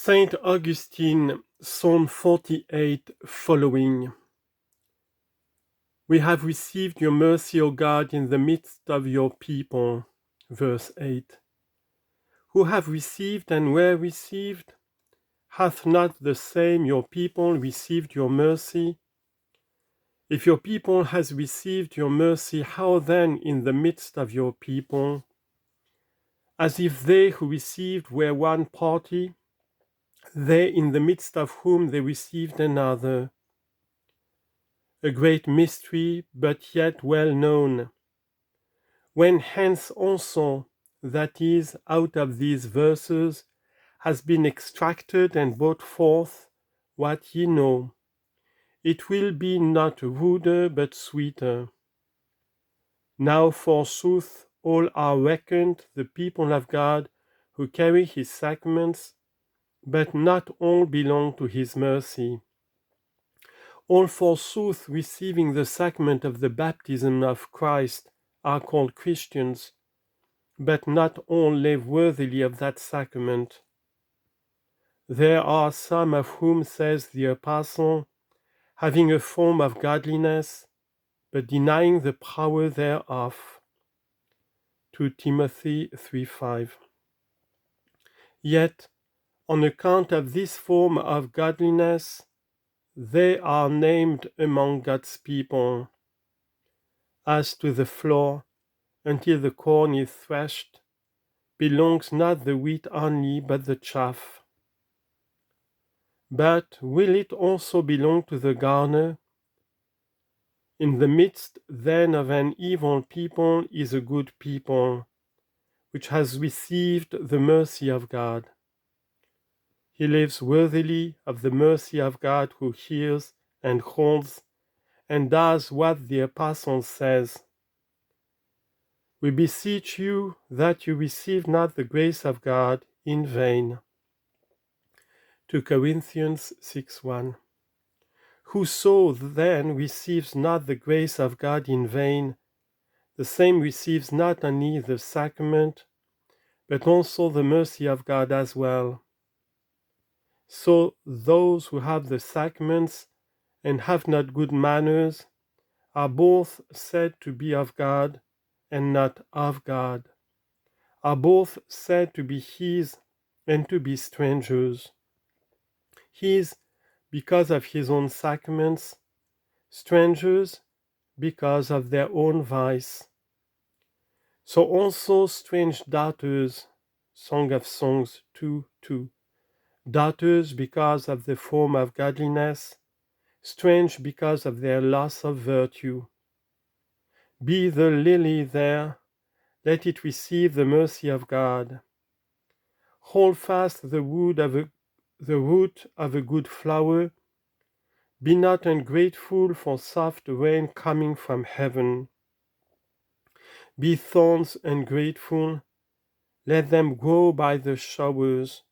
Saint Augustine, Psalm 48 following. We have received your mercy, O God, in the midst of your people. Verse 8. Who have received and were received? Hath not the same your people received your mercy? If your people has received your mercy, how then in the midst of your people? As if they who received were one party, they in the midst of whom they received another. A great mystery, but yet well known. When hence also, that is, out of these verses, has been extracted and brought forth what ye know, it will be not ruder but sweeter. Now forsooth all are reckoned the people of God who carry his sacraments, but not all belong to his mercy. All forsooth receiving the sacrament of the baptism of Christ are called Christians, but not all live worthily of that sacrament. There are some of whom, says the Apostle, having a form of godliness, but denying the power thereof. 2 Timothy 3:5. Yet, on account of this form of godliness, they are named among God's people. As to the floor, until the corn is threshed, belongs not the wheat only, but the chaff. But will it also belong to the garner? In the midst then of an evil people is a good people, which has received the mercy of God. He lives worthily of the mercy of God who hears and holds and does what the Apostle says. We beseech you that you receive not the grace of God in vain. 2 Corinthians 6:1. Whoso then receives not the grace of God in vain, the same receives not only the sacrament, but also the mercy of God as well. So those who have the sacraments and have not good manners are both said to be of God and not of God, are both said to be his and to be strangers. His because of his own sacraments, strangers because of their own vice. So also strange daughters, Song of Songs 2:2, daughters because of the form of godliness, strange because of their loss of virtue. Be the lily there, let it receive the mercy of God. Hold fast the root of a good flower. Be not ungrateful for soft rain coming from heaven. Be thorns ungrateful, let them grow by the showers.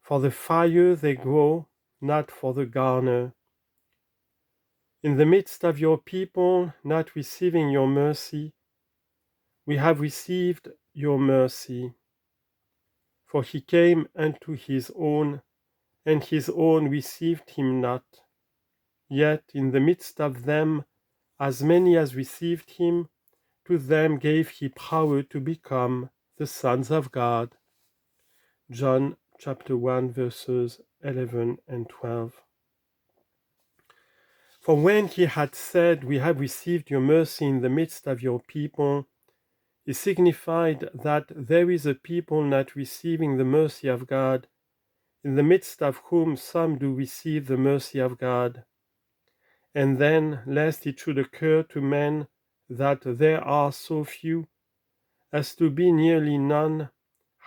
For the fire they grow, not for the garner. In the midst of your people not receiving your mercy, we have received your mercy. For he came unto his own, and his own received him not. Yet in the midst of them, as many as received him, to them gave he power to become the sons of God. John chapter 1 verses 11 and 12. For when he had said, we have received your mercy in the midst of your people, he signified that there is a people not receiving the mercy of God, in the midst of whom some do receive the mercy of God. And then, lest it should occur to men that there are so few, as to be nearly none,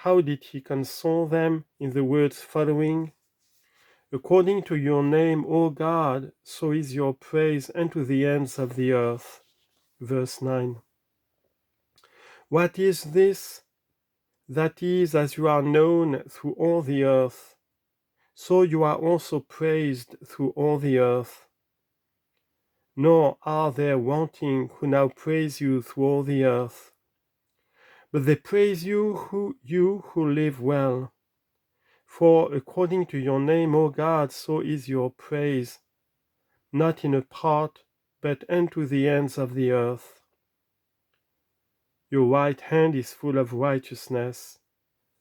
how did he console them in the words following? According to your name, O God, so is your praise unto the ends of the earth. Verse 9. What is this? That is, as you are known through all the earth, so you are also praised through all the earth. Nor are there wanting who now praise you through all the earth. But they praise you who live well. For according to your name, O God, so is your praise, not in a part, but unto the ends of the earth. Your right hand is full of righteousness.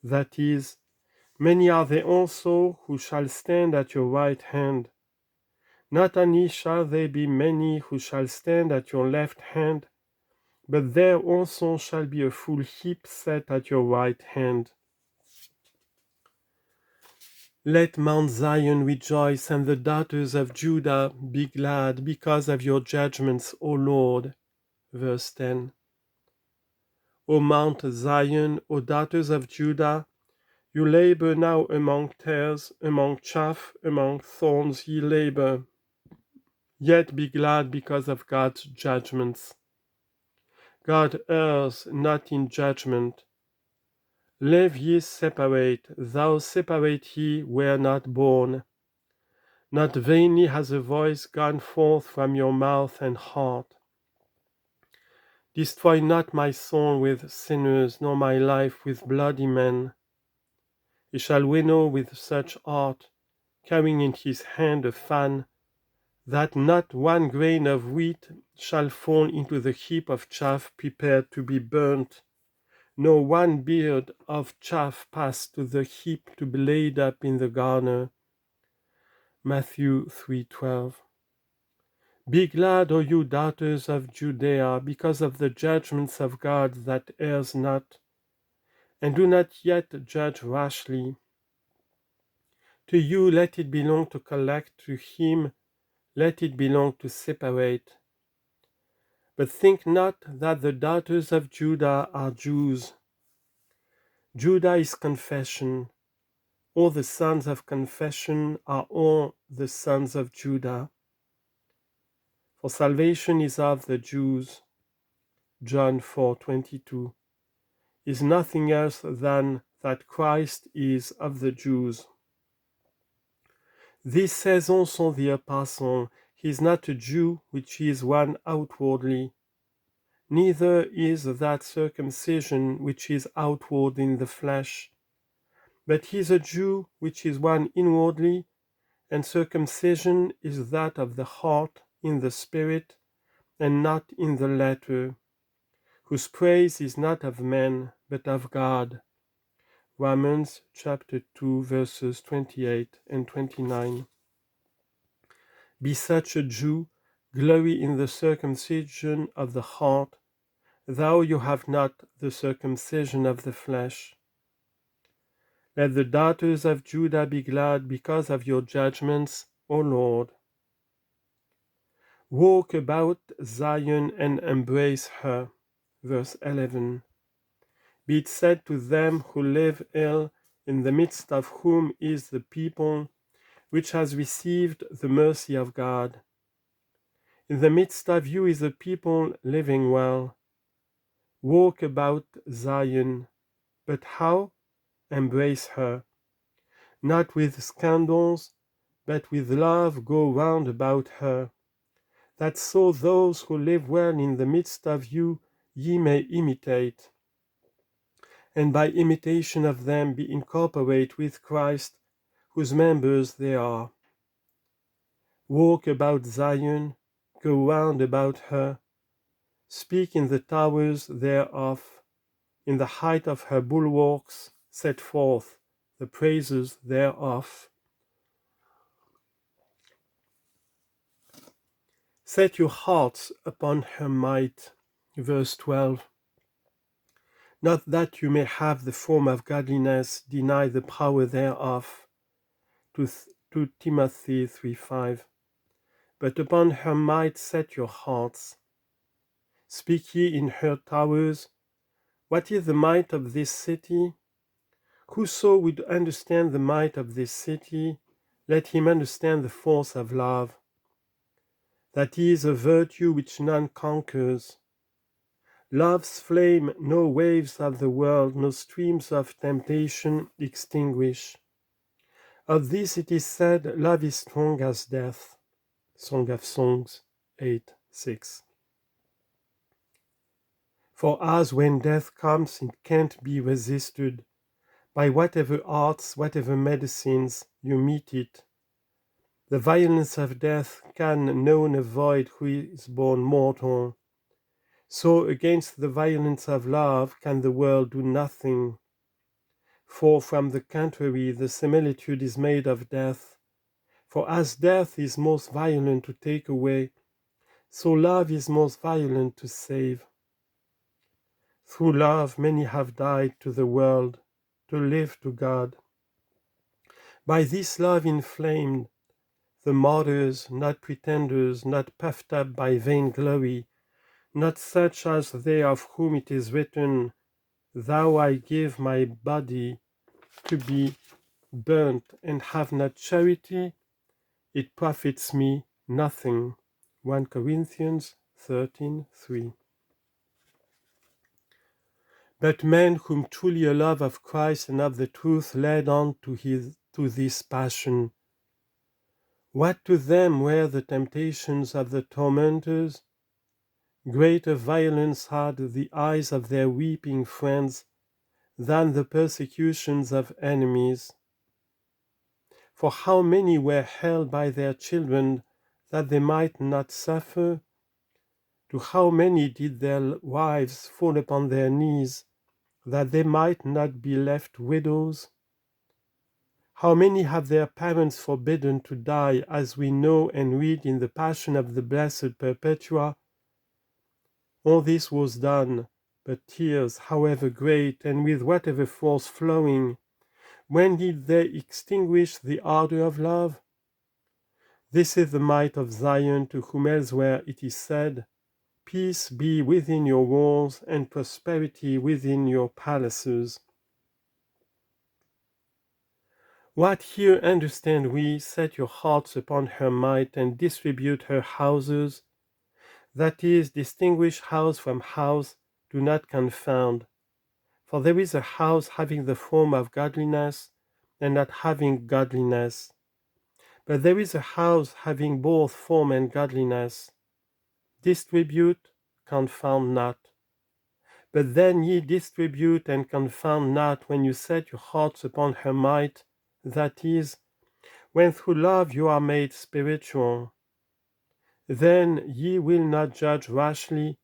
That is, many are they also who shall stand at your right hand. Not only shall there be many who shall stand at your left hand, but there also shall be a full heap set at your right hand. Let Mount Zion rejoice, and the daughters of Judah be glad because of your judgments, O Lord. Verse 10. O Mount Zion, O daughters of Judah, you labor now among tares, among chaff, among thorns ye labor. Yet be glad because of God's judgments. God errs not in judgment. Live ye separate, thou separate ye were not born. Not vainly has a voice gone forth from your mouth and heart. Destroy not my soul with sinners, nor my life with bloody men. He shall winnow with such art, carrying in his hand a fan, that not one grain of wheat shall fall into the heap of chaff prepared to be burnt, nor one beard of chaff pass to the heap to be laid up in the garner. Matthew 3:12. Be glad, O you daughters of Judea, because of the judgments of God that errs not, and do not yet judge rashly. To you let it belong to collect, to him let it belong to separate. But think not that the daughters of Judah are Jews. Judah is confession. All the sons of confession are all the sons of Judah. For salvation is of the Jews. John 4:22 is nothing else than that Christ is of the Jews. This says also the apostle, he is not a Jew which is one outwardly, neither is that circumcision which is outward in the flesh, but he is a Jew which is one inwardly, and circumcision is that of the heart in the spirit, and not in the letter, whose praise is not of men, but of God. Romans chapter 2, verses 28 and 29. Be such a Jew, glory in the circumcision of the heart, though you have not the circumcision of the flesh. Let the daughters of Judah be glad because of your judgments, O Lord. Walk about Zion and embrace her. Verse 11. Be it said to them who live ill, in the midst of whom is the people which has received the mercy of God. In the midst of you is a people living well. Walk about Zion. But how? Embrace her. Not with scandals, but with love go round about her, that so those who live well in the midst of you ye may imitate, and by imitation of them be incorporate with Christ, whose members they are. Walk about Zion, go round about her, speak in the towers thereof, in the height of her bulwarks set forth the praises thereof. Set your hearts upon her might. Verse 12. Not that you may have the form of godliness, deny the power thereof. To Timothy 3:5. But upon her might set your hearts. Speak ye in her towers. What is the might of this city? Whoso would understand the might of this city, let him understand the force of love. That is a virtue which none conquers. Love's flame no waves of the world, no streams of temptation extinguish. Of this it is said, love is strong as death. Song of Songs 8:6. For as when death comes, it can't be resisted, By whatever arts, whatever medicines, you meet it. The violence of death can none avoid who is born mortal. So against the violence of love can the world do nothing. For from the contrary, the similitude is made of death. For as death is most violent to take away, so love is most violent to save. Through love many have died to the world, to live to God. By this love inflamed, the martyrs, not pretenders, not puffed up by vainglory, not such as they of whom it is written, Thou I give my body to be burnt, and have not charity, it profits me nothing. 1 Corinthians 13:3. But men whom truly a love of Christ and of the truth led on to this passion, what to them were the temptations of the tormentors? Greater violence had the eyes of their weeping friends than the persecutions of enemies. For how many were held by their children that they might not suffer? To how many did their wives fall upon their knees that they might not be left widows? How many have their parents forbidden to die, as we know and read in the Passion of the Blessed Perpetua? All this was done, but tears, however great, and with whatever force flowing, when did they extinguish the ardor of love? This is the might of Zion, to whom elsewhere it is said, Peace be within your walls, and prosperity within your palaces. What here understand we? Set your hearts upon her might, and distribute her houses. That is, distinguish house from house, do not confound. For there is a house having the form of godliness, and not having godliness. But there is a house having both form and godliness. Distribute, confound not. But then ye distribute and confound not when you set your hearts upon her might, that is, when through love you are made spiritual. Then ye will not judge rashly,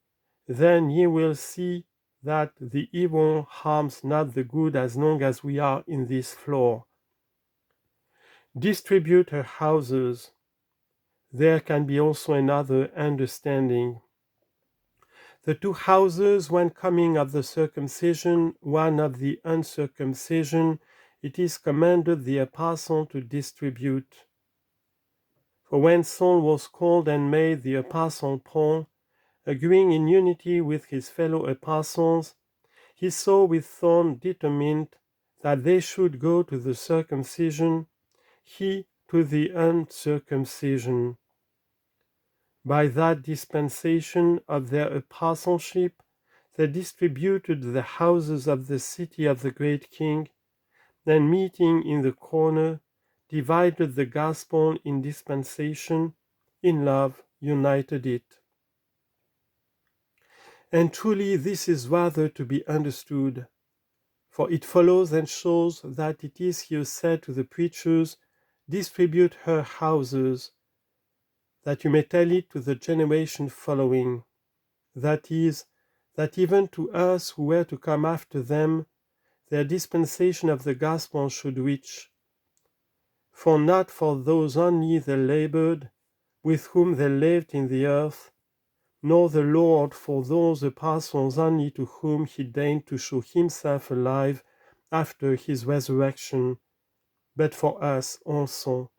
then ye will see that the evil harms not the good as long as we are in this floor. Distribute her houses. There can be also another understanding. The two houses, one coming of the circumcision, one of the uncircumcision, it is commanded the apostle to distribute. For when Saul was called and made the apostle Paul, agreeing in unity with his fellow apostles, he so with thorn determined that they should go to the circumcision, he to the uncircumcision. By that dispensation of their apostleship, they distributed the houses of the city of the great king, then meeting in the corner, divided the gospel in dispensation, in love united it. And truly this is rather to be understood, for it follows and shows that it is here said to the preachers, distribute her houses, that you may tell it to the generation following. That is, that even to us who were to come after them, their dispensation of the gospel should reach. For not for those only they labored, with whom they lived in the earth, nor the Lord for those apostles only to whom he deigned to show himself alive after his resurrection, but for us also.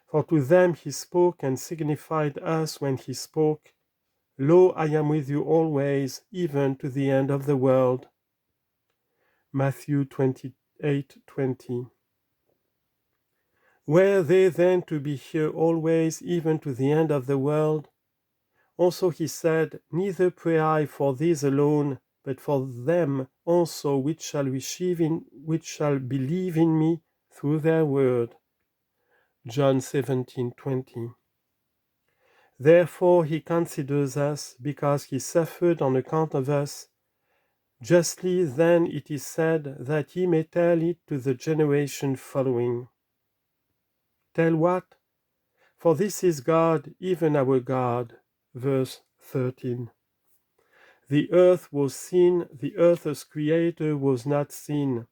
For to them he spoke and signified us when he spoke, Lo, I am with you always, even to the end of the world. Matthew 28:20. Were they then to be here always, even to the end of the world? Also he said, Neither pray I for these alone, but for them also which shall believe in me through their word. John 17:20. Therefore he considers us, because he suffered on account of us, Justly then it is said that he may tell it to the generation following. Tell what? For this is God, even our God. Verse 13. The earth was seen, the earth's creator was not seen.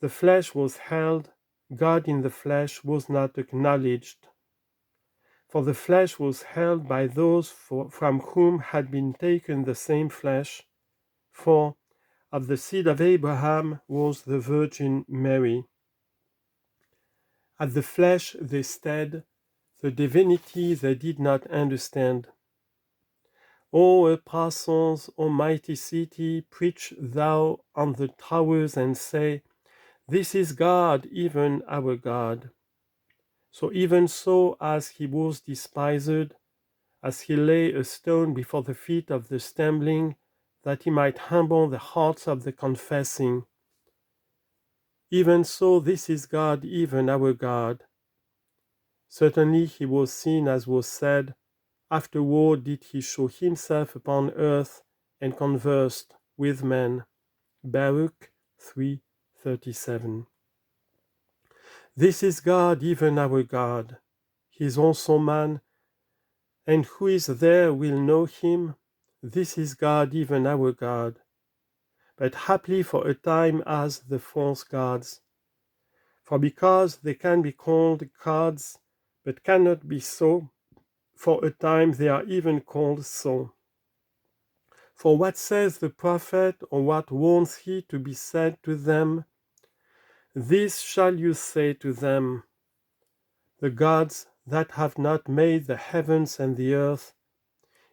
The flesh was held, God in the flesh was not acknowledged. For the flesh was held by those from whom had been taken the same flesh, for of the seed of Abraham was the Virgin Mary. At the flesh they staid, the divinity they did not understand. O parsons, O mighty city, preach thou on the towers and say, this is God, even our God. So even so as he was despised, as he lay a stone before the feet of the stumbling, that he might humble the hearts of the confessing. Even so this is God, even our God. Certainly he was seen, as was said, afterward did he show himself upon earth and conversed with men. Baruch 3:37. This is God, even our God. He is also man, and who is there will know him? This is God, even our God. But haply for a time as the false gods. For because they can be called gods, but cannot be so, for a time they are even called so. For what says the prophet, or what warns he to be said to them? This shall you say to them, the gods that have not made the heavens and the earth,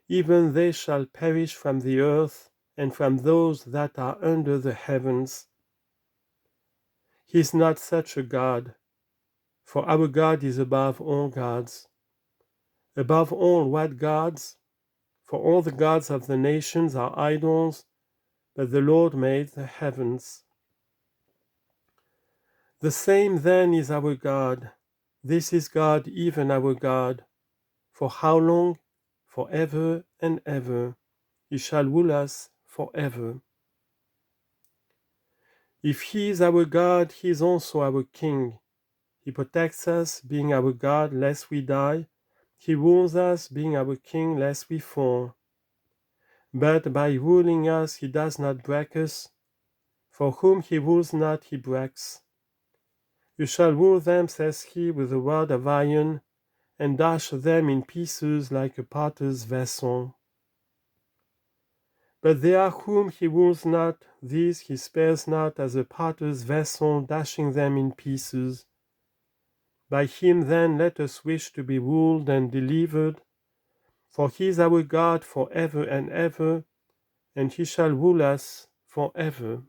even they shall perish from the earth and from those that are under the heavens. He is not such a God, for our God is above all gods. Above all what gods? For all the gods of the nations are idols, but the Lord made the heavens. The same then is our God. This is God, even our God. For how long? For ever and ever. He shall rule us forever. If he is our God, he is also our King. He protects us, being our God, lest we die. He rules us, being our King, lest we fall. But by ruling us, he does not break us. For whom he rules not, he breaks. You shall rule them, says he, with a rod of iron, and dash them in pieces like a potter's vessel. But they are whom he rules not, these he spares not as a potter's vessel, dashing them in pieces. By him then let us wish to be ruled and delivered, for he is our God forever and ever, and he shall rule us forever.